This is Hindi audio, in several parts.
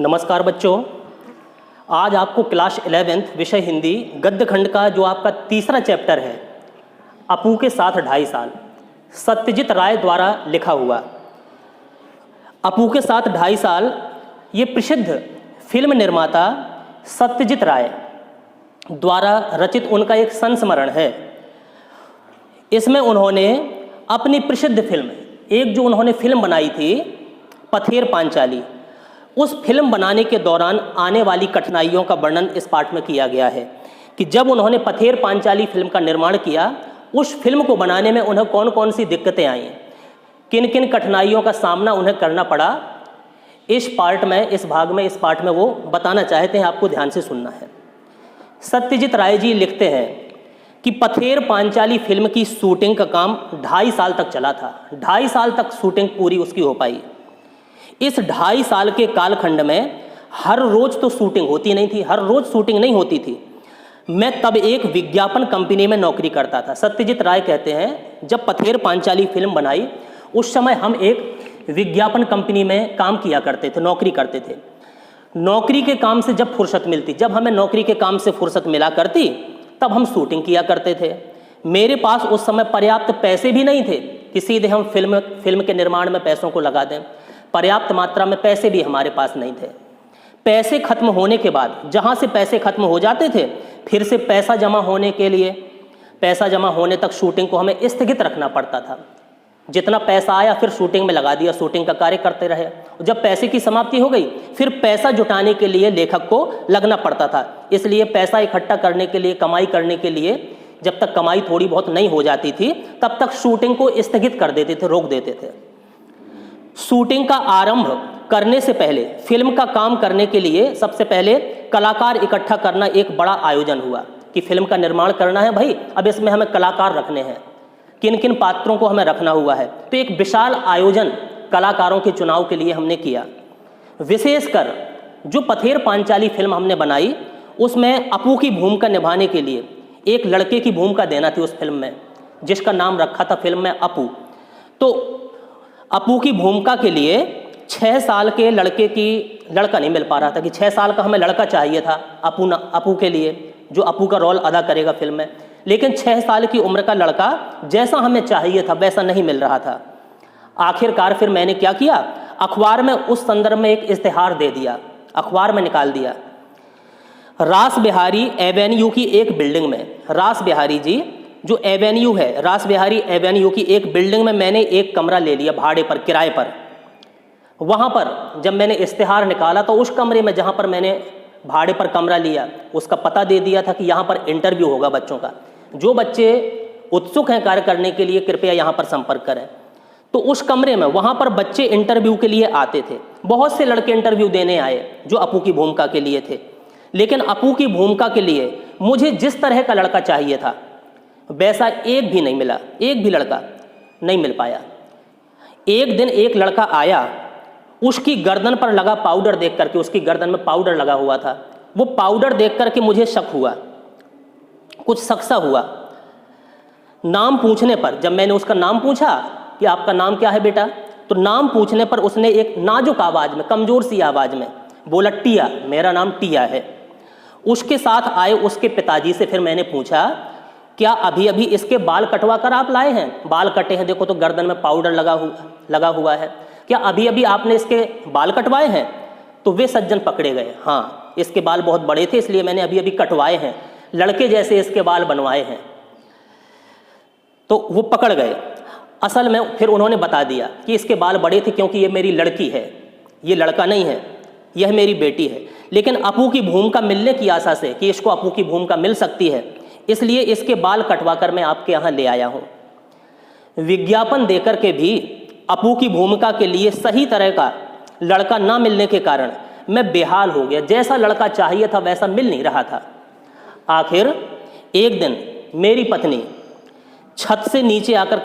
नमस्कार बच्चों, आज आपको क्लास 11th विषय हिंदी गद्य खंड का जो आपका तीसरा चैप्टर है अपू के साथ 2.5 साल, सत्यजीत राय द्वारा लिखा हुआ। अपू के साथ 2.5 साल ये प्रसिद्ध फिल्म निर्माता सत्यजीत राय द्वारा रचित उनका एक संस्मरण है। इसमें उन्होंने अपनी प्रसिद्ध फिल्म, एक जो उन्होंने फिल्म बनाई थी पथेर पांचाली, उस फिल्म बनाने के दौरान आने वाली कठिनाइयों का वर्णन इस पाठ में किया गया है कि जब उन्होंने पथेर पांचाली फिल्म का निर्माण किया, उस फिल्म को बनाने में उन्हें कौन कौन सी दिक्कतें आईं, किन किन कठिनाइयों का सामना उन्हें करना पड़ा। इस पाठ में वो बताना चाहते हैं, आपको ध्यान से सुनना है। सत्यजीत राय जी लिखते हैं कि पथेर पांचाली फिल्म की शूटिंग का काम 2.5 साल तक चला था। 2.5 साल तक शूटिंग पूरी उसकी हो पाई। इस 2.5 साल के कालखंड में हर रोज तो शूटिंग होती नहीं थी, हर रोज शूटिंग नहीं होती थी। मैं तब एक विज्ञापन कंपनी में नौकरी करता था। सत्यजीत राय कहते हैं जब पथेर पांचाली फिल्म बनाई उस समय हम एक विज्ञापन कंपनी में काम किया करते थे, नौकरी करते थे। नौकरी के काम से जब फुर्सत मिलती, जब हमें नौकरी के काम से फुर्सत मिला करती, तब हम शूटिंग किया करते थे। मेरे पास उस समय पर्याप्त पैसे भी नहीं थे कि सीधे हम फिल्म के निर्माण में पैसों को लगा दें। पर्याप्त मात्रा में पैसे भी हमारे पास नहीं थे। पैसे खत्म होने के बाद, जहाँ से पैसे खत्म हो जाते थे, फिर से पैसा जमा होने तक शूटिंग को हमें स्थगित रखना पड़ता था। जितना पैसा आया फिर शूटिंग में लगा दिया, शूटिंग का कार्य करते रहे। जब पैसे की समाप्ति हो गई फिर पैसा जुटाने के लिए लेखक को लगना पड़ता था। इसलिए पैसा इकट्ठा करने के लिए, कमाई करने के लिए, जब तक कमाई थोड़ी बहुत नहीं हो जाती थी तब तक शूटिंग को स्थगित कर देते थे, रोक देते थे। शूटिंग का आरंभ करने से पहले, फिल्म का काम करने के लिए सबसे पहले कलाकार इकट्ठा करना एक बड़ा आयोजन हुआ कि फिल्म का निर्माण करना है भाई, अब इसमें हमें कलाकार रखने हैं, किन किन पात्रों को हमें रखना हुआ है। तो एक विशाल आयोजन कलाकारों के चुनाव के लिए हमने किया। विशेषकर जो पथेर पांचाली फिल्म हमने बनाई उसमें अपू की भूमिका निभाने के लिए एक लड़के की भूमिका देना थी उस फिल्म में, जिसका नाम रखा था फिल्म में अपू। तो अपू की भूमिका के लिए 6 साल के लड़का नहीं मिल पा रहा था कि 6 साल का हमें लड़का चाहिए था अपू के लिए, जो अपू का रोल अदा करेगा फिल्म में। लेकिन 6 साल की उम्र का लड़का जैसा हमें चाहिए था वैसा नहीं मिल रहा था। आखिरकार फिर मैंने क्या किया, अखबार में उस संदर्भ में एक इश्तिहार दे दिया, अखबार में निकाल दिया। रास बिहारी एवेन्यू की एक बिल्डिंग में, रास बिहारी जी जो एवेन्यू है, रास बिहारी एवेन्यू की एक बिल्डिंग में मैंने एक कमरा ले लिया भाड़े पर, किराए पर। वहाँ पर जब मैंने इश्तिहार निकाला तो उस कमरे में जहाँ पर मैंने भाड़े पर कमरा लिया उसका पता दे दिया था कि यहाँ पर इंटरव्यू होगा बच्चों का। जो बच्चे उत्सुक हैं कार्य करने के लिए कृपया यहाँ पर संपर्क करें। तो उस कमरे में वहाँ पर बच्चे इंटरव्यू के लिए आते थे। बहुत से लड़के इंटरव्यू देने आए जो अपू की भूमिका के लिए थे, लेकिन अपू की भूमिका के लिए मुझे जिस तरह का लड़का चाहिए था वैसा एक भी नहीं मिला, एक भी लड़का नहीं मिल पाया। एक दिन एक लड़का आया, उसकी गर्दन पर लगा पाउडर देख करके, उसकी गर्दन में पाउडर लगा हुआ था, वो पाउडर देख करके मुझे शक हुआ, कुछ शक सा हुआ। नाम पूछने पर, जब मैंने उसका नाम पूछा कि आपका नाम क्या है बेटा, तो नाम पूछने पर उसने एक नाजुक आवाज में, कमजोर सी आवाज में बोला टिया, मेरा नाम टिया है। उसके साथ आए उसके पिताजी से फिर मैंने पूछा क्या अभी अभी इसके बाल कटवा कर आप लाए हैं? बाल कटे हैं, देखो तो गर्दन में पाउडर लगा हुआ है, क्या अभी अभी आपने इसके बाल कटवाए हैं? तो वे सज्जन पकड़े गए, हाँ इसके बाल बहुत बड़े थे इसलिए मैंने अभी अभी कटवाए हैं, लड़के जैसे इसके बाल बनवाए हैं। तो वो पकड़ गए। असल में फिर उन्होंने बता दिया कि इसके बाल बड़े थे क्योंकि ये मेरी लड़की है, ये लड़का नहीं है, यह मेरी बेटी है। लेकिन अपू की भूमिका मिलने की आशा से कि इसको अपू की भूमिका मिल सकती है, इसलिए इसके बाल कटवाकर मैं आपके यहाँ ले आया हूँ। विज्ञापन देकर के भी अपू की भूमिका के लिए सही तरह का लड़का ना मिलने के कारण मैं बेहाल हो गया। जैसा लड़का चाहिए था वैसा मिल नहीं रहा था। आखिर एक दिन मेरी पत्नी छत से नीचे आकर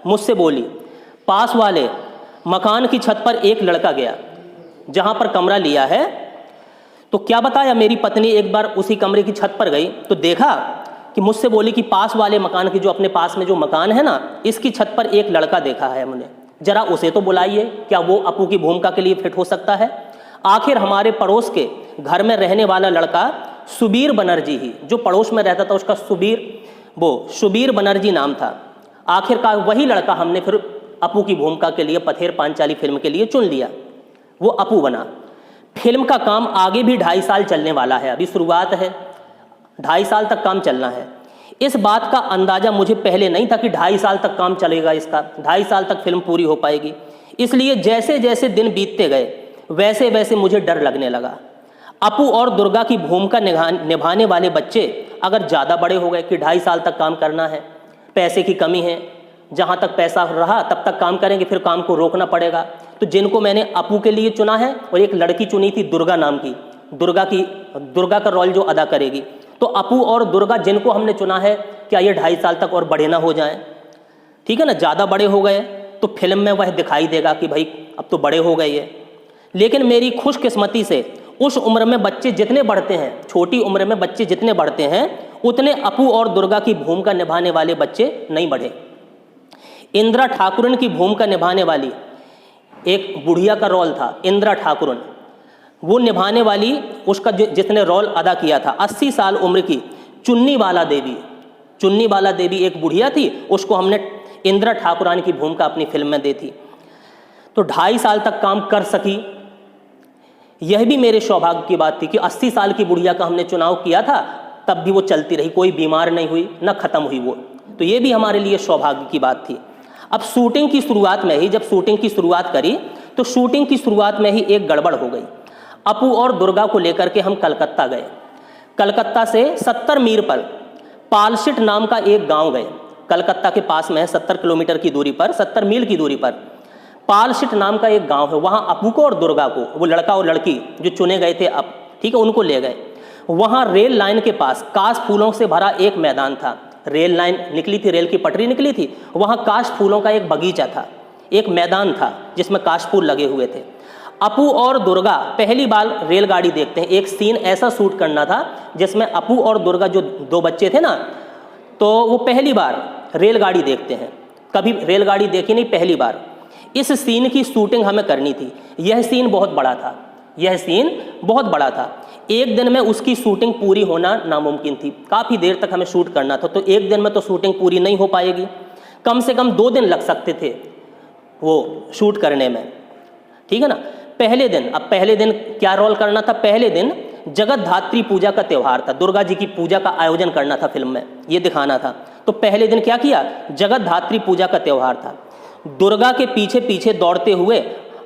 मुझसे बोली, पास वाले मकान की छत पर एक लड़का गया जहाँ पर कमरा लिया है। तो क्या बताया, मेरी पत्नी एक बार उसी कमरे की छत पर गई तो देखा कि मुझसे बोली कि पास वाले मकान की, जो अपने पास में जो मकान है ना, इसकी छत पर एक लड़का देखा है हमने, जरा उसे तो बुलाइए, क्या वो अपू की भूमिका के लिए फिट हो सकता है? आखिर हमारे पड़ोस के घर में रहने वाला लड़का सुबीर बनर्जी ही, जो पड़ोस में रहता था उसका शुबीर बनर्जी नाम था, आखिरकार वही लड़का हमने फिर अपू की भूमिका के लिए पथेर पांचाली फिल्म के लिए चुन लिया, वो अपू बना। फिल्म का काम आगे भी 2.5 साल चलने वाला है, अभी शुरुआत है, 2.5 साल तक काम चलना है। इस बात का अंदाज़ा मुझे पहले नहीं था कि 2.5 साल तक काम चलेगा इसका, 2.5 साल तक फिल्म पूरी हो पाएगी। इसलिए जैसे जैसे दिन बीतते गए वैसे वैसे मुझे डर लगने लगा। अपू और दुर्गा की भूमिका निभाने वाले बच्चे अगर ज़्यादा बड़े हो गए कि 2.5 साल तक काम करना है, पैसे की कमी है, जहाँ तक पैसा रहा तब तक काम करेंगे, फिर काम को रोकना पड़ेगा। तो जिनको मैंने अपू के लिए चुना है, और एक लड़की चुनी थी दुर्गा नाम की, दुर्गा का रोल जो अदा करेगी, तो अपू और दुर्गा जिनको हमने चुना है, क्या ये 2.5 साल तक और बड़े ना हो जाएं? ठीक है ना, ज़्यादा बड़े हो गए तो फिल्म में वह दिखाई देगा कि भाई अब तो बड़े हो गए ये। लेकिन मेरी खुशकिस्मती से उस उम्र में बच्चे जितने बढ़ते हैं, छोटी उम्र में बच्चे जितने बढ़ते हैं, उतने अपू और दुर्गा की भूमिका निभाने वाले बच्चे नहीं बढ़े। इंदिरा ठाकुरन की भूमिका निभाने वाली एक बुढ़िया का रोल था, इंदिरा ठाकुरन, वो निभाने वाली, उसका जिसने रोल अदा किया था 80 साल उम्र की चुन्नी बाला देवी एक बुढ़िया थी, उसको हमने इंदिरा ठाकुरान की भूमिका अपनी फिल्म में दी थी। तो 2.5 साल तक काम कर सकी, यह भी मेरे सौभाग्य की बात थी कि 80 साल की बुढ़िया का हमने चुनाव किया था, तब भी वो चलती रही, कोई बीमार नहीं हुई, न ख़त्म हुई वो, तो ये भी हमारे लिए सौभाग्य की बात थी। अब शूटिंग की शुरुआत में ही, जब शूटिंग की शुरुआत करी तो शूटिंग की शुरुआत में ही एक गड़बड़ हो गई। अपू और दुर्गा को लेकर के हम कलकत्ता गए। कलकत्ता से 70 मील पर पालशिट नाम का एक गांव गए, कलकत्ता के पास में है, 70 किलोमीटर की दूरी पर, 70 मील की दूरी पर पालशिट नाम का एक गांव है। वहाँ अपू को और दुर्गा को, वो लड़का और लड़की जो चुने गए थे अब, ठीक है, उनको ले गए। वहाँ रेल लाइन के पास काश फूलों से भरा एक मैदान था, रेल लाइन निकली थी, रेल की पटरी निकली थी, वहाँ काश फूलों का एक बगीचा था, एक मैदान था जिसमें काश फूल लगे हुए थे। अपू और दुर्गा पहली बार रेलगाड़ी देखते हैं। एक सीन ऐसा शूट करना था जिसमें अपू और दुर्गा जो 2 बच्चे थे ना, तो वो पहली बार रेलगाड़ी देखते हैं, कभी रेलगाड़ी देखी नहीं, पहली बार। इस सीन की शूटिंग हमें करनी थी। यह सीन बहुत बड़ा था, एक दिन में उसकी शूटिंग पूरी होना नामुमकिन थी, काफ़ी देर तक हमें शूट करना था, तो एक दिन में तो शूटिंग पूरी नहीं हो पाएगी, कम से कम 2 दिन लग सकते थे वो शूट करने में, ठीक है ना। पहले दिन क्या रोल करना था? पहले दिन जगत धात्री पूजा का त्यौहार था, दुर्गा जी की पूजा का आयोजन करना था फिल्म में, ये दिखाना था। तो पहले दिन क्या किया, जगत धात्री पूजा का त्यौहार था। दुर्गा के पीछे पीछे दौड़ते हुए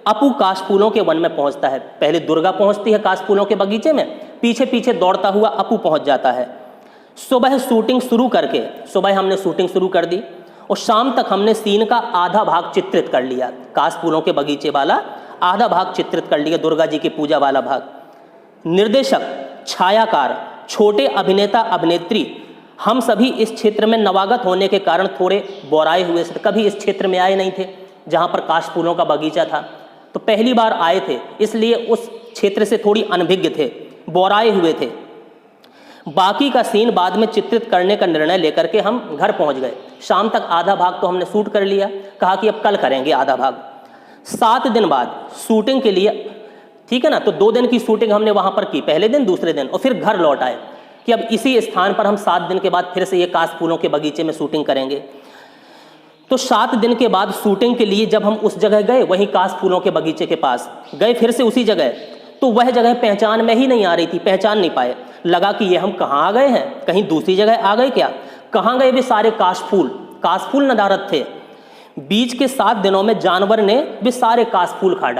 अपू काशफूलों के वन में पहुंचता है। पहले दुर्गा पहुंचती है काशफूलों के बगीचे में, पीछे पीछे दौड़ता हुआ अपू पहुंच जाता है। सुबह हमने शूटिंग शुरू कर दी और शाम तक हमने सीन का आधा भाग चित्रित कर लिया, काशफूलों के बगीचे वाला आधा भाग चित्रित कर लिया, दुर्गा जी की पूजा वाला भाग। निर्देशक, छायाकार, छोटे अभिनेता अभिनेत्री, हम सभी इस क्षेत्र में नवागत होने के कारण थोड़े बोराए हुए थे, कभी इस क्षेत्र में आए नहीं थे जहाँ पर काशफूलों का बगीचा था, तो पहली बार आए थे, इसलिए उस क्षेत्र से थोड़ी अनभिज्ञ थे, बोराए हुए थे। बाकी का सीन बाद में चित्रित करने का निर्णय लेकर के हम घर पहुँच गए। शाम तक आधा भाग तो हमने शूट कर लिया, कहा कि अब कल करेंगे आधा भाग। 7 दिन बाद शूटिंग के लिए, ठीक है ना, तो 2 दिन की शूटिंग हमने वहाँ पर की, पहले दिन दूसरे दिन, और फिर घर लौट आए कि अब इसी स्थान पर हम 7 दिन के बाद फिर से ये काशफूलों के बगीचे में शूटिंग करेंगे। तो 7 दिन के बाद शूटिंग के लिए जब हम उस जगह गए, वहीं काशफूलों के बगीचे के पास गए, फिर से उसी जगह, तो वह जगह पहचान में ही नहीं आ रही थी, पहचान नहीं पाए। लगा कि ये हम कहाँ आ गए हैं, कहीं दूसरी जगह आ गए क्या, कहाँ गए वे सारे काशफूल नदारत थे। बीच के 7 दिनों में जानवर ने भी सारे काशफूल खा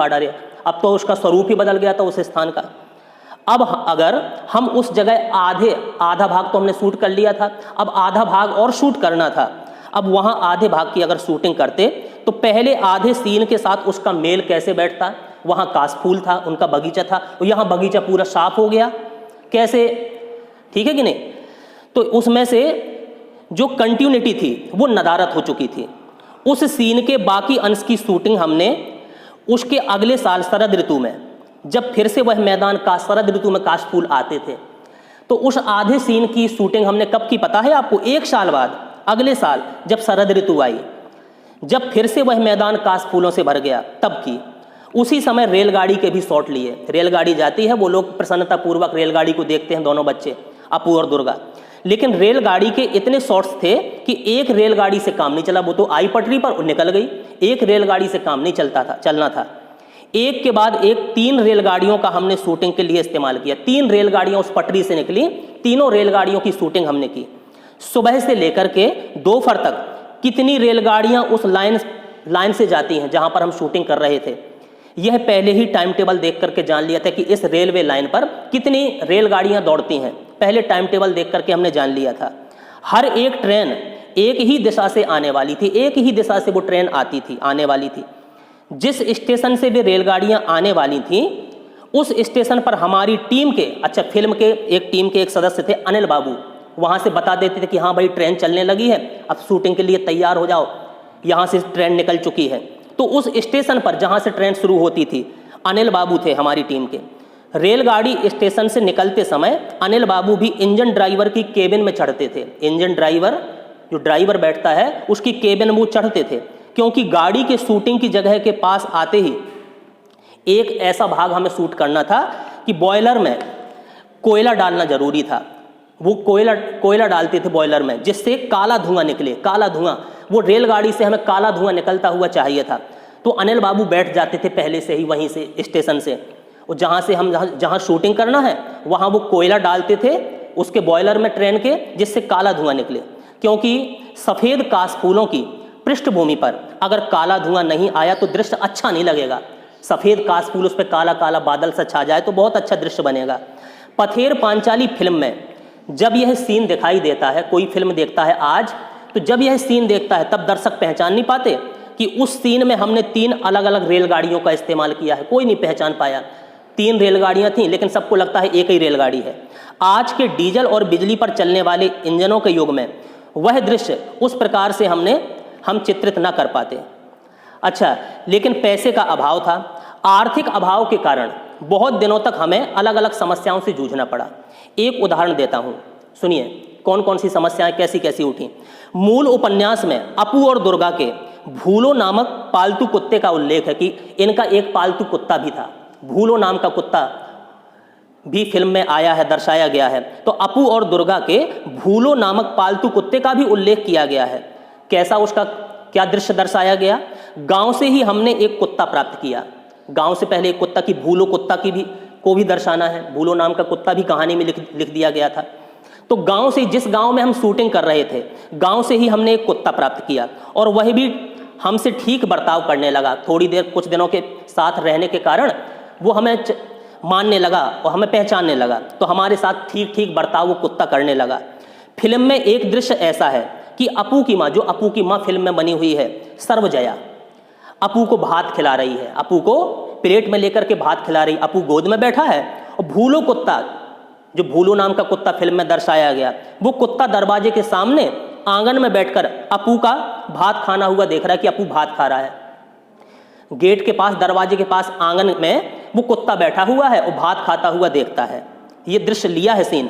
डाले, अब तो उसका स्वरूप ही बदल गया था उस स्थान का। अब अगर हम उस जगह आधा भाग तो हमने शूट कर लिया था, अब आधा भाग और शूट करना था। अब वहाँ आधे भाग की अगर शूटिंग करते तो पहले आधे सीन के साथ उसका मेल कैसे बैठता, वहाँ काशफूल था, उनका बगीचा था, और यहाँ बगीचा पूरा साफ हो गया, कैसे, ठीक है कि नहीं। तो उसमें से जो कंटिन्यूटी थी वो नदारत हो चुकी थी। उस सीन के बाकी अंश की शूटिंग हमने उसके अगले साल शरद ऋतु में, जब फिर से वह मैदान का शरद ऋतु में काशफूल आते थे, तो उस आधे सीन की शूटिंग हमने कब की पता है आपको? 1 साल बाद, अगले साल जब शरद ऋतु आई, जब फिर से वह मैदान काश फूलों से भर गया तब की। उसी समय रेलगाड़ी के भी शॉट लिए। रेलगाड़ी जाती है, वो लोग प्रसन्नतापूर्वक रेलगाड़ी को देखते हैं, दोनों बच्चे अपू और दुर्गा। लेकिन रेलगाड़ी के इतने शॉट्स थे कि एक रेलगाड़ी से काम नहीं चला। वो तो आई पटरी पर और निकल गई, एक रेलगाड़ी से काम नहीं चलना था। एक के बाद एक 3 रेलगाड़ियों का हमने शूटिंग के लिए इस्तेमाल किया। 3 रेलगाड़ियां उस पटरी से निकली, तीनों रेलगाड़ियों की शूटिंग हमने की। सुबह से लेकर के दोपहर तक कितनी रेलगाड़ियां उस लाइन से जाती हैं जहां पर हम शूटिंग कर रहे थे, यह पहले ही टाइम टेबल देख करके जान लिया था कि इस रेलवे लाइन पर कितनी रेलगाड़ियां दौड़ती हैं। पहले टाइम टेबल देख करके हमने जान लिया था। हर एक ट्रेन एक ही दिशा से आने वाली थी, एक ही दिशा से वो ट्रेन आती थी, आने वाली थी। जिस स्टेशन से भी रेलगाड़ियां आने वाली थी उस स्टेशन पर हमारी टीम के, अच्छा फिल्म के एक टीम के एक सदस्य थे अनिल बाबू, वहां से बता देते थे कि हाँ भाई ट्रेन चलने लगी है, अब शूटिंग के लिए तैयार हो जाओ, यहाँ से ट्रेन निकल चुकी है। तो उस स्टेशन पर जहाँ से ट्रेन शुरू होती थी अनिल बाबू थे हमारी टीम के। रेलगाड़ी स्टेशन से निकलते समय अनिल बाबू भी इंजन ड्राइवर की केबिन में चढ़ते थे। इंजन ड्राइवर, जो ड्राइवर बैठता है, उसकी केबिन में वो चढ़ते थे, क्योंकि गाड़ी के शूटिंग की जगह के पास आते ही एक ऐसा भाग हमें शूट करना था कि बॉयलर में कोयला डालना जरूरी था। वो कोयला डालते थे बॉयलर में, जिससे काला धुआं निकले। काला धुआं, वो रेलगाड़ी से हमें काला धुआं निकलता हुआ चाहिए था। तो अनिल बाबू बैठ जाते थे पहले से ही वहीं से स्टेशन से, और जहाँ से हम जहाँ शूटिंग करना है वहाँ वो कोयला डालते थे उसके बॉयलर में ट्रेन के, जिससे काला धुआं निकले। क्योंकि सफ़ेद काशफूलों की पृष्ठभूमि पर अगर काला धुआं नहीं आया तो दृश्य अच्छा नहीं लगेगा। सफ़ेद काशफूल उस पर काला काला बादल सा छा जाए तो बहुत अच्छा दृश्य बनेगा। पथेर पांचाली फिल्म में जब यह सीन दिखाई देता है, कोई फिल्म देखता है आज, तो जब यह सीन देखता है तब दर्शक पहचान नहीं पाते कि उस सीन में हमने 3 अलग अलग रेलगाड़ियों का इस्तेमाल किया है। कोई नहीं पहचान पाया। 3 रेलगाड़ियां थीं, लेकिन सबको लगता है एक ही रेलगाड़ी है। आज के डीजल और बिजली पर चलने वाले इंजनों के युग में वह दृश्य उस प्रकार से हम चित्रित ना कर पाते। अच्छा, लेकिन पैसे का अभाव था। आर्थिक अभाव के कारण बहुत दिनों तक हमें अलग अलग समस्याओं से जूझना पड़ा। एक उदाहरण देता हूँ, सुनिए कौन कौन सी समस्याएं कैसी कैसी उठी। मूल उपन्यास में अपू और दुर्गा के भूलो नामक पालतू कुत्ते का उल्लेख है कि इनका एक पालतू कुत्ता भी था। भूलो नाम का कुत्ता भी फिल्म में आया है, दर्शाया गया है। तो अपू और दुर्गा के भूलो नामक पालतू कुत्ते का भी उल्लेख किया गया है। कैसा, उसका क्या दृश्य दर्शाया गया। गांव से ही हमने एक कुत्ता प्राप्त किया। गांव से पहले एक कुत्ता की, भूलो कुत्ता की को भी दर्शाना है। भूलो नाम का कुत्ता भी कहानी में लिख दिया गया था। तो गांव से, जिस गांव में हम शूटिंग कर रहे थे, गांव से ही हमने एक कुत्ता प्राप्त किया, और वह भी हमसे ठीक बर्ताव करने लगा। थोड़ी देर, कुछ दिनों के साथ रहने के कारण वो हमें मानने लगा और हमें पहचानने लगा, तो हमारे साथ ठीक ठीक बर्ताव वो कुत्ता करने लगा। फिल्म में एक दृश्य ऐसा है कि अपू की माँ, जो अपू की माँ फिल्म में बनी हुई है सर्वजया, अपू को भात खिला रही है। अपू को प्लेट में लेकर के भात खिला रही। अपू गोद में बैठा है और भूलो कुत्ता, जो भूलो नाम का कुत्ता फिल्म में दर्शाया गया, वो कुत्ता दरवाजे के सामने आंगन में बैठकर अपू का भात खाना हुआ देख रहा है कि अपू भात खा रहा है। गेट के पास, दरवाजे के पास आंगन में वो कुत्ता बैठा हुआ है और भात खाता हुआ देखता है। ये दृश्य लिया है सीन।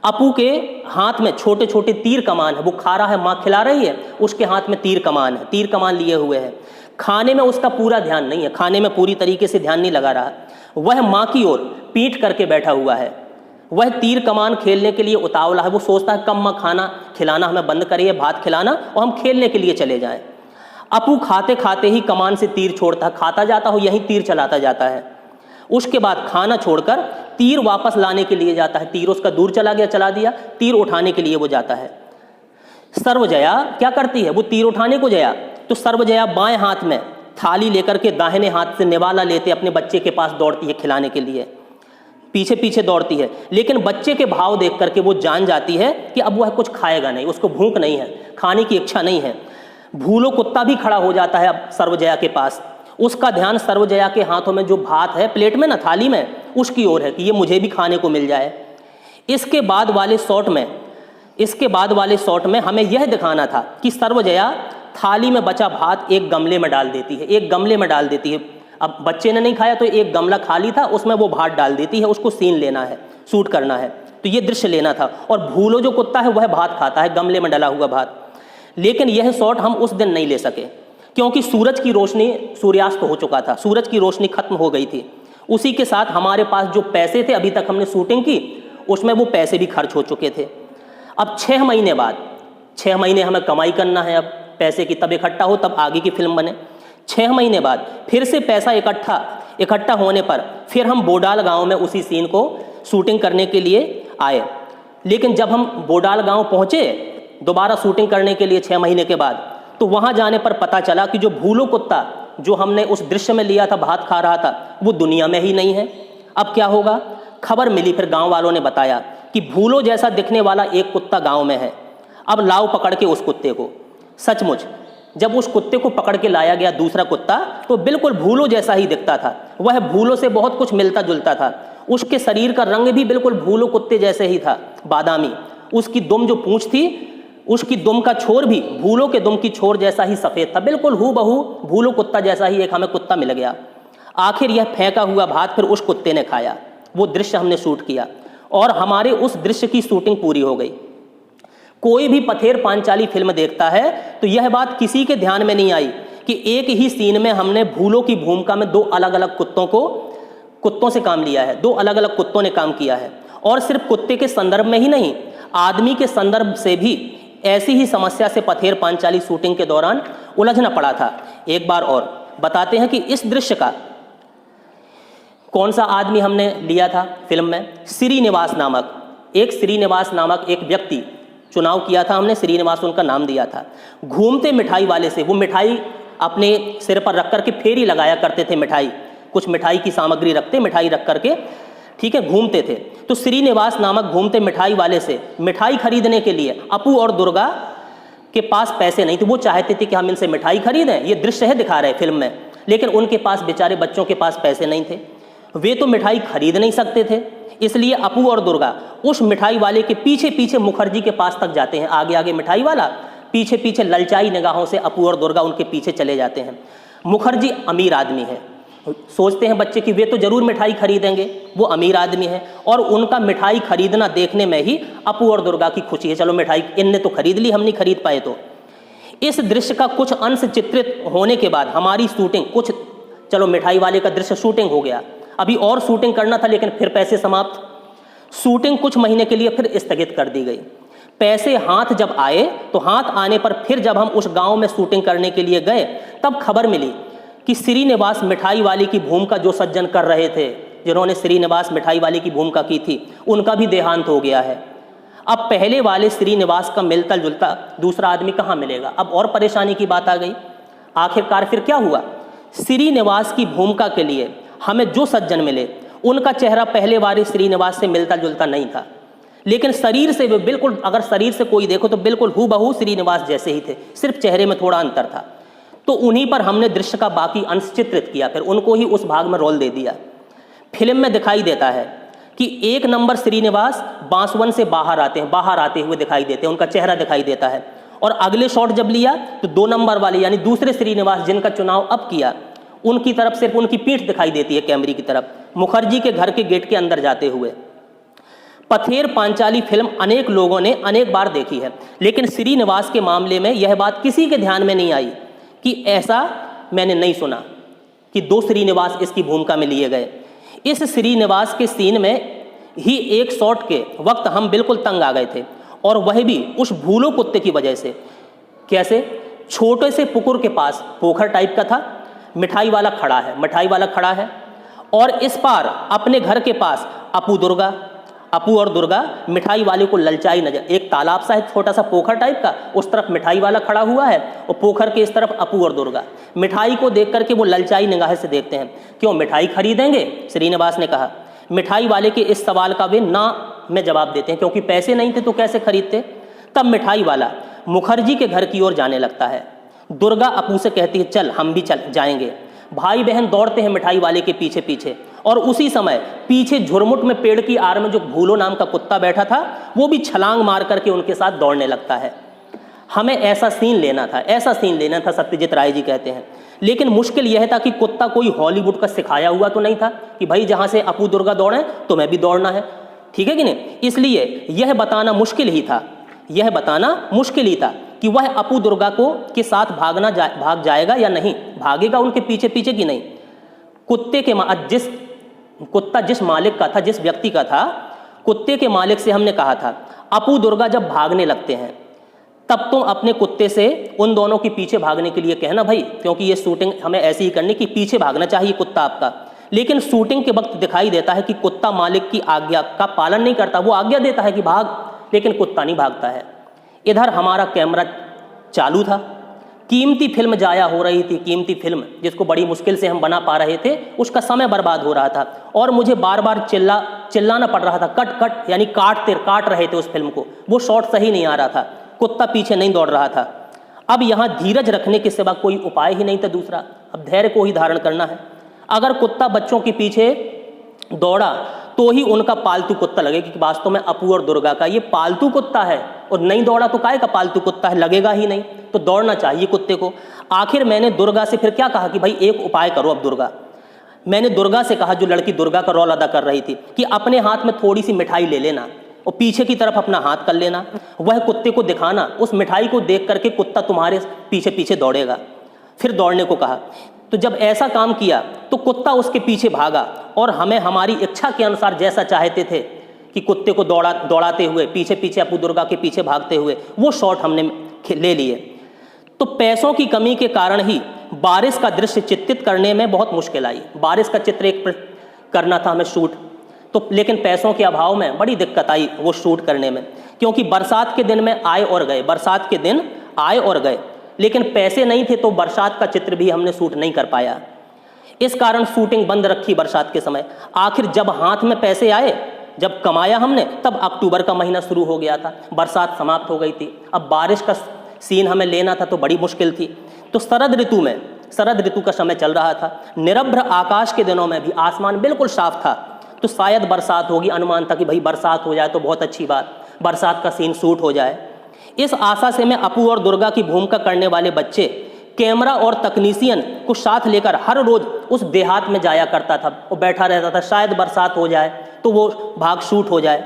अपू के हाथ में छोटे छोटे तीर कमान है, वो खा रहा है, माँ खिला रही है, उसके हाथ में तीर कमान है, तीर कमान लिए हुए है। खाने में उसका पूरा ध्यान नहीं है, खाने में पूरी तरीके से ध्यान नहीं लगा रहा। वह माँ की ओर पीठ करके बैठा हुआ है। वह तीर कमान खेलने के लिए उतावला है। वो सोचता है कब माँ खाना खिलाना हमें बंद करिए, भात खिलाना, और हम खेलने के लिए चले जाएं। अपू खाते खाते ही कमान से तीर छोड़ता है, खाता जाता हो यहीं तीर चलाता जाता है। उसके बाद खाना छोड़कर तीर वापस लाने के लिए जाता है। तीर उसका दूर चला गया, चला दिया, तीर उठाने के लिए वो जाता है। सर्वजया क्या करती है, वो तीर उठाने को गया तो सर्वजया बाएं हाथ में थाली लेकर के दाहिने हाथ से निवाला लेते अपने बच्चे के पास दौड़ती है खिलाने के लिए। पीछे पीछे दौड़ती है, लेकिन बच्चे के भाव देख करके वो जान जाती है कि अब वह कुछ खाएगा नहीं, उसको भूख नहीं है, खाने की इच्छा नहीं है। भूलो कुत्ता भी खड़ा हो जाता है अब सर्वजया के पास। उसका ध्यान सर्वजया के हाथों में जो भात है प्लेट में ना, थाली में, उसकी ओर है कि ये मुझे भी खाने को मिल जाए। इसके बाद वाले शॉट में हमें यह दिखाना था कि सर्वजया थाली में बचा भात एक गमले में डाल देती है। अब बच्चे ने नहीं खाया तो एक गमला खाली था, उसमें वो भात डाल देती है। उसको सीन लेना है, शूट करना है, तो ये दृश्य लेना था। और भूलो जो कुत्ता है वह भात खाता है, गमले में डला हुआ भात। लेकिन यह शॉट हम उस दिन नहीं ले सके, क्योंकि सूरज की रोशनी, सूर्यास्त हो चुका था, सूरज की रोशनी खत्म हो गई थी। उसी के साथ हमारे पास जो पैसे थे, अभी तक हमने शूटिंग की उसमें वो पैसे भी खर्च हो चुके थे। अब 6 महीने बाद, 6 महीने हमें कमाई करना है, अब पैसे की तब इकट्ठा हो तब आगे की फिल्म बने। 6 महीने बाद फिर से पैसा इकट्ठा होने पर फिर हम बोडाल गांव में उसी सीन को शूटिंग करने के लिए आए। लेकिन जब हम बोडाल गांव पहुंचे दोबारा शूटिंग करने के लिए 6 महीने के बाद, तो वहां जाने पर पता चला कि जो भूलो कुत्ता जो हमने उस दृश्य में लिया था, भात खा रहा था, वो दुनिया में ही नहीं है। अब क्या होगा? खबर मिली, फिर गांव वालों ने बताया कि भूलो जैसा दिखने वाला एक कुत्ता गांव में है, अब लाओ पकड़ के उस कुत्ते को। सचमुच जब उस कुत्ते को पकड़ के लाया गया दूसरा कुत्ता, तो बिल्कुल भूलो जैसा ही दिखता था। वह भूलो से बहुत कुछ मिलता जुलता था। उसके शरीर का रंग भी बिल्कुल भूलो कुत्ते जैसे ही था, बादामी। उसकी दुम जो पूंछ थी, उसकी दुम का छोर भी भूलो के दुम की छोर जैसा ही सफ़ेद था। बिल्कुल हूबहू भूलो कुत्ता जैसा ही एक हमें कुत्ता मिल गया। आखिर यह फेंका हुआ भात फिर उस कुत्ते ने खाया। वो दृश्य हमने शूट किया और हमारे उस दृश्य की शूटिंग पूरी हो गई। कोई भी पथेर पांचाली फिल्म देखता है तो यह बात किसी के ध्यान में नहीं आई कि एक ही सीन में हमने भूलो की भूमिका में 2 अलग अलग कुत्तों से काम लिया है, 2 अलग अलग कुत्तों ने काम किया है। और सिर्फ कुत्ते के संदर्भ में ही नहीं, आदमी के संदर्भ से भी ऐसी ही समस्या से पथेर पांचाली शूटिंग के दौरान उलझना पड़ा था। एक बार और बताते हैं कि इस दृश्य का कौन सा आदमी हमने लिया था फिल्म में। श्रीनिवास नामक एक व्यक्ति चुनाव किया था हमने, श्रीनिवास उनका नाम दिया था। घूमते मिठाई वाले से, वो मिठाई अपने सिर पर रख करके फेरी लगाया करते थे, मिठाई कुछ मिठाई की सामग्री रखते, मिठाई रख करके, ठीक है, घूमते थे। तो श्रीनिवास नामक घूमते मिठाई वाले से मिठाई खरीदने के लिए अपू और दुर्गा के पास पैसे नहीं थे। वो चाहते थे कि हम इनसे मिठाई खरीदें, ये दृश्य है दिखा रहे फिल्म में, लेकिन उनके पास, बेचारे बच्चों के पास पैसे नहीं थे, वे तो मिठाई खरीद नहीं सकते थे। इसलिए अपू और दुर्गा उस मिठाई वाले के पीछे पीछे मुखर्जी के पास तक जाते हैं। आगे आगे मिठाई वाला, पीछे पीछे ललचाई निगाहों से अपू और दुर्गा उनके पीछे चले जाते हैं। मुखर्जी अमीर आदमी है, सोचते हैं बच्चे कि वे तो जरूर मिठाई खरीदेंगे, वो अमीर आदमी है और उनका मिठाई खरीदना देखने में ही अपू और दुर्गा की खुशी है। चलो मिठाई इनने तो खरीद ली, हम नहीं खरीद पाए। तो इस दृश्य का कुछ अंश चित्रित होने के बाद हमारी शूटिंग चलो मिठाई वाले का दृश्य शूटिंग हो गया, अभी और शूटिंग करना था, लेकिन फिर पैसे समाप्त। शूटिंग कुछ महीने के लिए फिर स्थगित कर दी गई। पैसे हाथ जब आए तो हाथ आने पर फिर जब हम उस गांव में शूटिंग करने के लिए गए, तब खबर मिली कि श्रीनिवास मिठाई वाले की भूमिका जो सज्जन कर रहे थे, जिन्होंने श्रीनिवास मिठाई वाले की भूमिका की थी, उनका भी देहांत हो गया है। अब पहले वाले श्रीनिवास का मिलता जुलता दूसरा आदमी कहाँ मिलेगा? अब और परेशानी की बात आ गई। आखिरकार फिर क्या हुआ? श्रीनिवास की भूमिका के लिए हमें जो सज्जन मिले, उनका चेहरा पहले वाले श्रीनिवास से मिलता जुलता नहीं था, लेकिन शरीर से वे बिल्कुल, अगर शरीर से कोई देखो तो बिल्कुल हूबहू श्रीनिवास जैसे ही थे, सिर्फ चेहरे में थोड़ा अंतर था। तो उन्हीं पर हमने दृश्य का बाकी अंश चित्रित किया, फिर उनको ही उस भाग में रोल दे दिया। फिल्म में दिखाई देता है कि 1 नंबर श्रीनिवास बांसवन से बाहर आते हुए दिखाई देते हैं, उनका चेहरा दिखाई देता है। और अगले शॉट जब लिया तो 2 नंबर वाले यानी दूसरे श्रीनिवास जिनका चुनाव अब किया, उनकी तरफ सिर्फ उनकी पीठ दिखाई देती है कैमरे की तरफ, मुखर्जी के घर के गेट के अंदर जाते हुए। पथेर पांचाली फिल्म अनेक लोगों ने अनेक बार देखी है, लेकिन श्रीनिवास के मामले में यह बात किसी के ध्यान में नहीं आई कि ऐसा मैंने नहीं सुना कि 2 श्रीनिवास इसकी भूमिका में लिए गए। इस श्रीनिवास के सीन में ही एक शॉट के वक्त हम बिल्कुल तंग आ गए थे, और वह भी उस भूलो कुत्ते की वजह से। कैसे? छोटे से पुकुर के पास पोखर टाइप का था, मिठाई वाला खड़ा है और इस पार अपने घर के पास अपू और दुर्गा मिठाई वाले को ललचाई नजर, एक तालाब सा है छोटा सा पोखर टाइप का, उस तरफ मिठाई वाला खड़ा हुआ है और पोखर के इस तरफ अपू और दुर्गा। मिठाई को देख करके वो ललचाई निगाह से देखते हैं। क्यों मिठाई खरीदेंगे? श्रीनिवास ने कहा। मिठाई वाले के इस सवाल का वे ना में जवाब देते हैं, क्योंकि पैसे नहीं थे तो कैसे खरीदते। तब मिठाई वाला मुखर्जी के घर की ओर जाने लगता है। दुर्गा अपू से कहती है चल हम भी चल जाएंगे। भाई बहन दौड़ते हैं मिठाई वाले के पीछे पीछे, और उसी समय पीछे झुरमुट में पेड़ की आड़ में जो भूलो नाम का कुत्ता बैठा था, वो भी छलांग मार करके उनके साथ दौड़ने लगता है। हमें ऐसा सीन लेना था, सत्यजीत राय जी कहते हैं। लेकिन मुश्किल यह था कि कुत्ता कोई हॉलीवुड का सिखाया हुआ तो नहीं था कि भाई जहां से अपू दुर्गा दौड़े तो मैं भी दौड़ना है, ठीक है कि नहीं। इसलिए यह बताना मुश्किल ही था कि वह अपू दुर्गा को के साथ भाग जाएगा या नहीं, भागेगा उनके पीछे पीछे कि नहीं। कुत्ता जिस मालिक का था, जिस व्यक्ति का था, कुत्ते के मालिक से हमने कहा था अपू दुर्गा जब भागने लगते हैं तब तुम अपने कुत्ते से उन दोनों के पीछे भागने के लिए कहना भाई, क्योंकि ये शूटिंग हमें ऐसी ही करनी कि पीछे भागना चाहिए कुत्ता आपका। लेकिन शूटिंग के वक्त दिखाई देता है कि कुत्ता मालिक की आज्ञा का पालन नहीं करता, वो आज्ञा देता है कि भाग, लेकिन कुत्ता नहीं भागता है। इधर हमारा कैमरा चालू था, कीमती फिल्म जाया हो रही थी, कीमती फिल्म जिसको बड़ी मुश्किल से हम बना पा रहे थे, उसका समय बर्बाद हो रहा था और मुझे बार बार चिल्लाना पड़ रहा था, कट कट, यानी काट रहे थे उस फिल्म को, वो शॉट सही नहीं आ रहा था, कुत्ता पीछे नहीं दौड़ रहा था। अब यहाँ धीरज रखने के सिवा कोई उपाय ही नहीं था दूसरा, अब धैर्य को ही धारण करना है। अगर कुत्ता बच्चों के पीछे दौड़ा तो ही उनका पालतू कुत्ता लगेगा कि वास्तव में अपू और दुर्गा का ये पालतू कुत्ता है, और नहीं दौड़ा तो काहे का पालतू कुत्ता है, लगेगा ही नहीं, तो दौड़ना चाहिए कुत्ते को। आखिर मैंने दुर्गा से फिर क्या कहा कि भाई एक उपाय करो। अब दुर्गा, मैंने दुर्गा से कहा, जो लड़की दुर्गा का रोल अदा कर रही थी, कि अपने हाथ में थोड़ी सी मिठाई ले लेना और पीछे की तरफ अपना हाथ कर लेना, वह कुत्ते को दिखाना, उस मिठाई को देख करके कुत्ता तुम्हारे पीछे पीछे दौड़ेगा। फिर दौड़ने को कहा, तो जब ऐसा काम किया तो कुत्ता उसके पीछे भागा और हमें हमारी इच्छा के अनुसार जैसा चाहते थे कि कुत्ते को दौड़ाते हुए पीछे पीछे अपू दुर्गा के पीछे भागते हुए, वो शॉट हमने ले लिए। तो पैसों की कमी के कारण ही बारिश का दृश्य चित्रित करने में बहुत मुश्किल आई। बारिश का चित्र एक करना था हमें शूट, तो लेकिन पैसों के अभाव में बड़ी दिक्कत आई वो शूट करने में, क्योंकि बरसात के दिन में आए और गए, बरसात के दिन आए और गए, लेकिन पैसे नहीं थे तो बरसात का चित्र भी हमने शूट नहीं कर पाया। इस कारण शूटिंग बंद रखी बरसात के समय। आखिर जब हाथ में पैसे आए, जब कमाया हमने, तब अक्टूबर का महीना शुरू हो गया था, बरसात समाप्त हो गई थी, अब बारिश का सीन हमें लेना था तो बड़ी मुश्किल थी। तो शरद ऋतु का समय चल रहा था, निरभ्र आकाश के दिनों में भी आसमान बिल्कुल साफ था, तो शायद बरसात होगी, अनुमान था कि भाई बरसात हो जाए तो बहुत अच्छी बात, बरसात का सीन शूट हो जाए। इस आशा से मैं अपू और दुर्गा की भूमिका करने वाले बच्चे, कैमरा और तकनीशियन को साथ लेकर हर रोज उस देहात में जाया करता था और बैठा रहता था, शायद बरसात हो जाए तो वो भाग शूट हो जाए।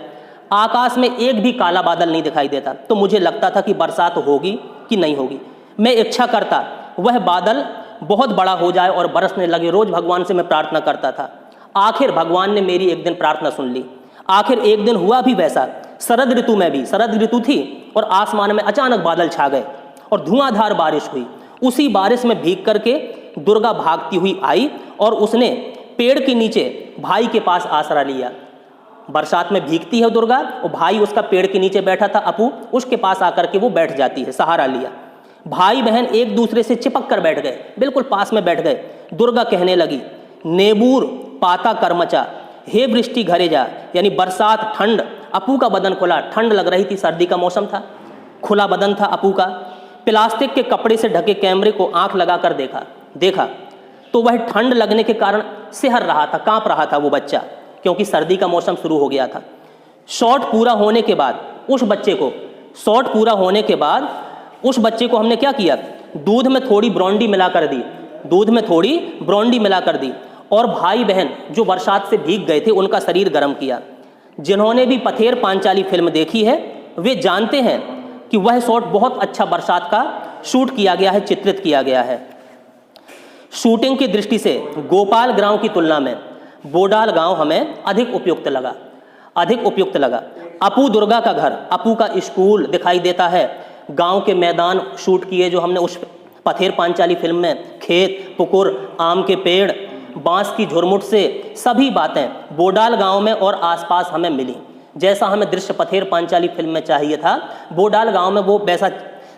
आकाश में एक भी काला बादल नहीं दिखाई देता, तो मुझे लगता था कि बरसात होगी कि नहीं होगी। मैं इच्छा करता वह बादल बहुत बड़ा हो जाए और बरसने लगे, रोज भगवान से मैं प्रार्थना करता था। आखिर भगवान ने मेरी एक दिन प्रार्थना सुन ली। आखिर एक दिन हुआ भी वैसा, शरद ऋतु में भी, शरद ऋतु थी और आसमान में अचानक बादल छा गए और धुआंधार बारिश हुई। उसी बारिश में भीग करके दुर्गा भागती हुई आई और उसने पेड़ के नीचे भाई के पास आसरा लिया। बरसात में भीगती है दुर्गा और भाई उसका पेड़ के नीचे बैठा था अपू, उसके पास आकर के वो बैठ जाती है, सहारा लिया। भाई बहन एक दूसरे से चिपक कर बैठ गए, बिल्कुल पास में बैठ गए। दुर्गा कहने लगी, नेबूर पाता करमचा, हे वृष्टि घरे जा, यानी बरसात, ठंड। अपू का बदन खुला, ठंड लग रही थी, सर्दी का मौसम था, खुला बदन था अपू का। प्लास्टिक के कपड़े से ढके कैमरे को आंख लगाकर देखा तो वह ठंड लगने के कारण सिहर रहा था, कांप रहा था वो बच्चा, क्योंकि सर्दी का मौसम शुरू हो गया था। शॉट पूरा होने के बाद उस बच्चे को हमने क्या किया, दूध में थोड़ी ब्रांडी मिलाकर दी और भाई बहन जो बरसात से भीग गए थे उनका शरीर गर्म किया। जिन्होंने भी पथेर पांचाली फिल्म देखी है वे जानते हैं कि वह शॉट बहुत अच्छा बरसात का शूट किया गया है, चित्रित किया गया है। शूटिंग की दृष्टि से गोपाल गांव की तुलना में बोडाल गांव हमें अधिक उपयुक्त लगा। अपू दुर्गा का घर, अपू का स्कूल दिखाई देता है, गांव के मैदान शूट किए जो हमने उस पथेर पांचाली फिल्म में, खेत, पुकुर, आम के पेड़, बांस की झुरमुट से सभी बातें बोडाल गांव में और आसपास हमें मिली। जैसा हमें दृश्य पथेर पांचाली फिल्म में चाहिए था, बोडाल गांव में वो वैसा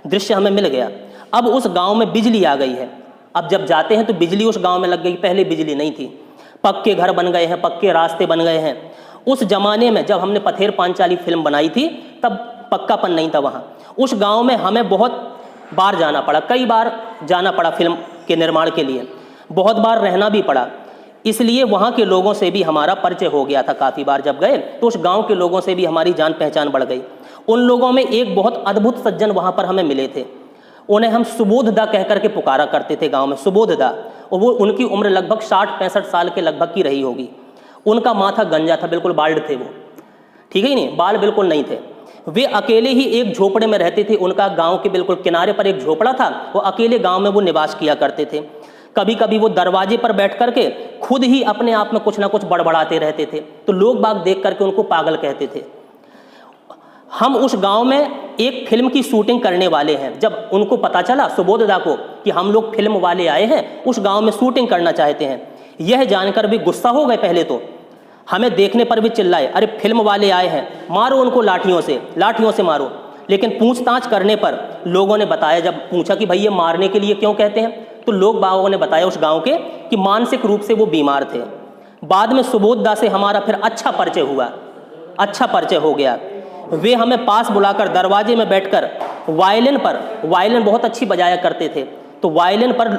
दृश्य हमें मिल गया। अब उस गांव में बिजली आ गई है, अब जब जाते हैं तो बिजली उस गांव में लग गई, पहले बिजली नहीं थी। पक्के घर बन गए हैं, पक्के रास्ते बन गए हैं। उस जमाने में जब हमने पथेर पांचाली फिल्म बनाई थी तब पक्कापन नहीं था वहाँ। उस गांव में हमें बहुत बार जाना पड़ा, कई बार जाना पड़ा फिल्म के निर्माण के लिए, बहुत बार रहना भी पड़ा। इसलिए वहाँ के लोगों से भी हमारा परिचय हो गया था। काफ़ी बार जब गए तो उस गांव के लोगों से भी हमारी जान पहचान बढ़ गई। उन लोगों में एक बहुत अद्भुत सज्जन वहाँ पर हमें मिले थे, उन्हें हम सुबोधदा कह करके पुकारा करते थे गांव में, सुबोधदा। और वो उनकी उम्र लगभग 60-65 साल के लगभग की रही होगी। उनका माथा गंजा था, बिल्कुल बाल्ड थे वो, ठीक है ही नहीं, बाल बिल्कुल नहीं थे। वे अकेले ही एक झोपड़े में रहते थे। उनका गांव के बिल्कुल किनारे पर एक झोपड़ा था, वो अकेले गांव में वो निवास किया करते थे। कभी कभी वो दरवाजे पर बैठ करके खुद ही अपने आप में कुछ ना कुछ बड़बड़ाते रहते थे, तो लोग बाग देख करके उनको पागल कहते थे। हम उस गांव में एक फिल्म की शूटिंग करने वाले हैं। जब उनको पता चला सुबोधदा को कि हम लोग फिल्म वाले आए हैं, उस गांव में शूटिंग करना चाहते हैं, यह जानकर भी गुस्सा हो गए। पहले तो हमें देखने पर भी चिल्लाए, अरे फिल्म वाले आए हैं, मारो उनको लाठियों से मारो। लेकिन पूछताछ करने पर लोगों ने बताया, जब पूछा कि भाई ये मारने के लिए क्यों कहते हैं, तो लोग बागों ने बताया उस गांव के कि मानसिक रूप से वो बीमार थे। बाद में सुबोधदा से हमारा फिर अच्छा परिचय हो गया। वे हमें पास बुलाकर दरवाजे में बैठकर वायलिन बहुत अच्छी बजाया करते थे, तो वायलिन पर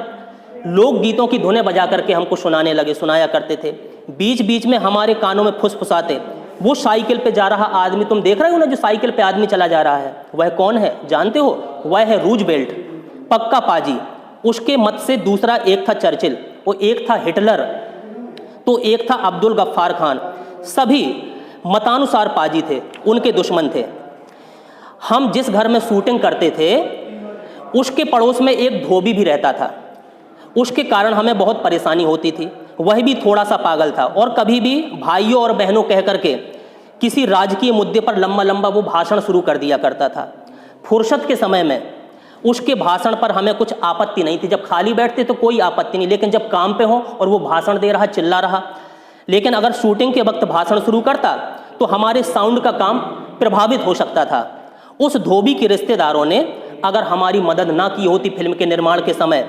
लोकगीतों की धुनें बजा करके हमको सुनाया करते थे। बीच बीच में हमारे कानों में फुसफुसाते, वो साइकिल पे जा रहा आदमी, तुम देख रहे हो ना जो साइकिल पे आदमी चला जा रहा है, वह कौन है जानते हो? वह है रूजवेल्ट, पक्का पाजी। उसके मत से दूसरा एक था चर्चिल, वो एक था हिटलर, तो एक था अब्दुल गफ्फार खान। सभी मतानुसार पाजी थे, उनके दुश्मन थे। हम जिस घर में शूटिंग करते थे उसके पड़ोस में एक धोबी भी रहता था। उसके कारण हमें बहुत परेशानी होती थी। वह भी थोड़ा सा पागल था और कभी भी भाइयों और बहनों कह करके किसी राजकीय मुद्दे पर लंबा लंबा वो भाषण शुरू कर दिया करता था। फुर्सत के समय में उसके भाषण पर हमें कुछ आपत्ति नहीं थी। जब खाली बैठते तो कोई आपत्ति नहीं, लेकिन जब काम पे हो और वो भाषण दे रहा, चिल्ला रहा। लेकिन अगर शूटिंग के वक्त भाषण शुरू करता तो हमारे साउंड का काम प्रभावित हो सकता था। उस धोबी के रिश्तेदारों ने अगर हमारी मदद ना की होती फिल्म के निर्माण के समय,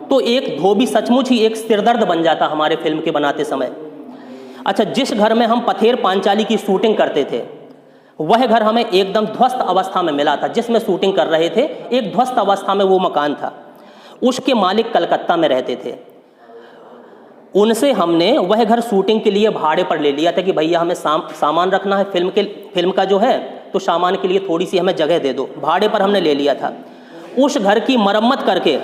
तो एक धोबी सचमुच ही एक सिरदर्द बन जाता हमारे फिल्म के बनाते समय। अच्छा, जिस घर में हम पथेर पांचाली की शूटिंग करते थे वह घर हमें एकदम ध्वस्त अवस्था में मिला था। जिसमें शूटिंग कर रहे थे एक ध्वस्त अवस्था में वो मकान था। उसके मालिक कलकत्ता में रहते थे। उनसे हमने वह घर शूटिंग के लिए भाड़े पर ले लिया था कि भैया हमें सामान रखना है फिल्म का जो है, तो सामान के लिए थोड़ी सी हमें जगह दे दो। भाड़े पर हमने ले लिया था। उस घर की मरम्मत करके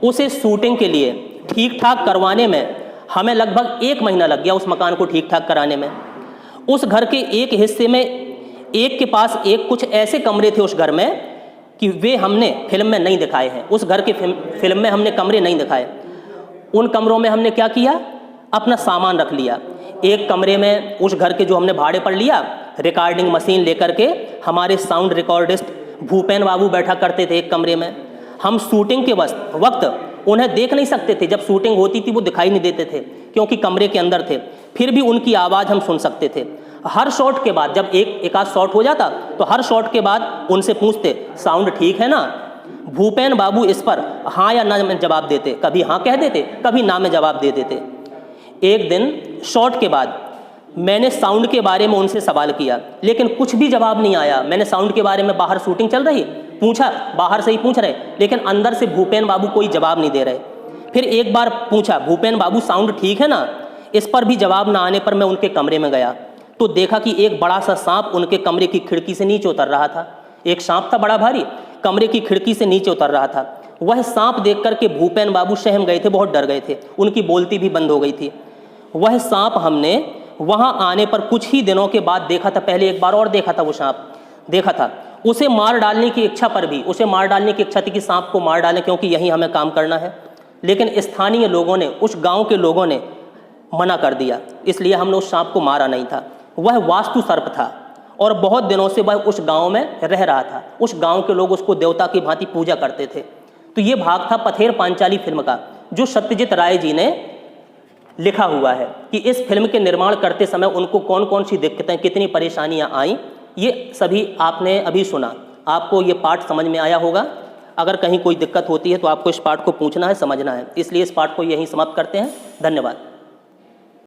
उसे शूटिंग के लिए ठीक ठाक करवाने में हमें लगभग 1 महीना लग गया। उस मकान को ठीक ठाक कराने में उस घर के एक हिस्से में एक के पास एक कुछ ऐसे कमरे थे उस घर में कि वे हमने फिल्म में नहीं दिखाए हैं। उस घर के फिल्म में हमने कमरे नहीं दिखाए। उन कमरों में हमने क्या किया, अपना सामान रख लिया। एक कमरे में उस घर के जो हमने भाड़े पर लिया, रिकॉर्डिंग मशीन लेकर के हमारे साउंड रिकॉर्डिस्ट भूपेन बाबू बैठा करते थे एक कमरे में। हम शूटिंग के वक्त उन्हें देख नहीं सकते थे। जब शूटिंग होती थी वो दिखाई नहीं देते थे क्योंकि कमरे के अंदर थे, फिर भी उनकी आवाज़ हम सुन सकते थे। हर शॉट के बाद जब एक आध शॉट हो जाता तो हर शॉट के बाद उनसे पूछते, साउंड ठीक है ना? भूपेन बाबू इस पर हाँ या ना में जवाब देते, कभी हाँ कह देते, कभी ना में जवाब दे देते। एक दिन शॉट के बाद मैंने साउंड के बारे में उनसे सवाल किया, लेकिन कुछ भी जवाब नहीं आया। मैंने साउंड के बारे में, बाहर शूटिंग चल रही, पूछा, बाहर से ही पूछ रहे, लेकिन अंदर से भूपेन बाबू कोई जवाब नहीं दे रहे। फिर एक बार पूछा, भूपेन बाबू साउंड ठीक है ना? इस पर भी जवाब ना आने पर मैं उनके कमरे में गया तो देखा कि एक बड़ा सा सांप उनके कमरे की खिड़की से नीचे उतर रहा था। एक सांप था बड़ा भारी, कमरे की खिड़की से नीचे उतर रहा था। वह सांप देख करके भूपेन बाबू सहम गए थे, बहुत डर गए थे, उनकी बोलती भी बंद हो गई थी। वह सांप हमने वहां आने पर कुछ ही दिनों के बाद देखा था। पहले एक बार और देखा था, वो सांप देखा था। उसे मार डालने की इच्छा पर भी, उसे मार डालने की इच्छा थी कि सांप को मार डालें क्योंकि यहीं हमें काम करना है, लेकिन स्थानीय लोगों ने, उस गांव के लोगों ने मना कर दिया, इसलिए हमने उस सांप को मारा नहीं था। वह वास्तु सर्प था और बहुत दिनों से वह उस गांव में रह रहा था। उस गांव के लोग उसको देवता की भांति पूजा करते थे। तो ये भाग था पथेर पांचाली फिल्म का, जो सत्यजीत राय जी ने लिखा हुआ है कि इस फिल्म के निर्माण करते समय उनको कौन कौन सी दिक्कतें, कितनी परेशानियां आई, ये सभी आपने अभी सुना। आपको ये पाठ समझ में आया होगा। अगर कहीं कोई दिक्कत होती है तो आपको इस पाठ को पूछना है, समझना है। इसलिए इस पाठ को यहीं समाप्त करते हैं। धन्यवाद।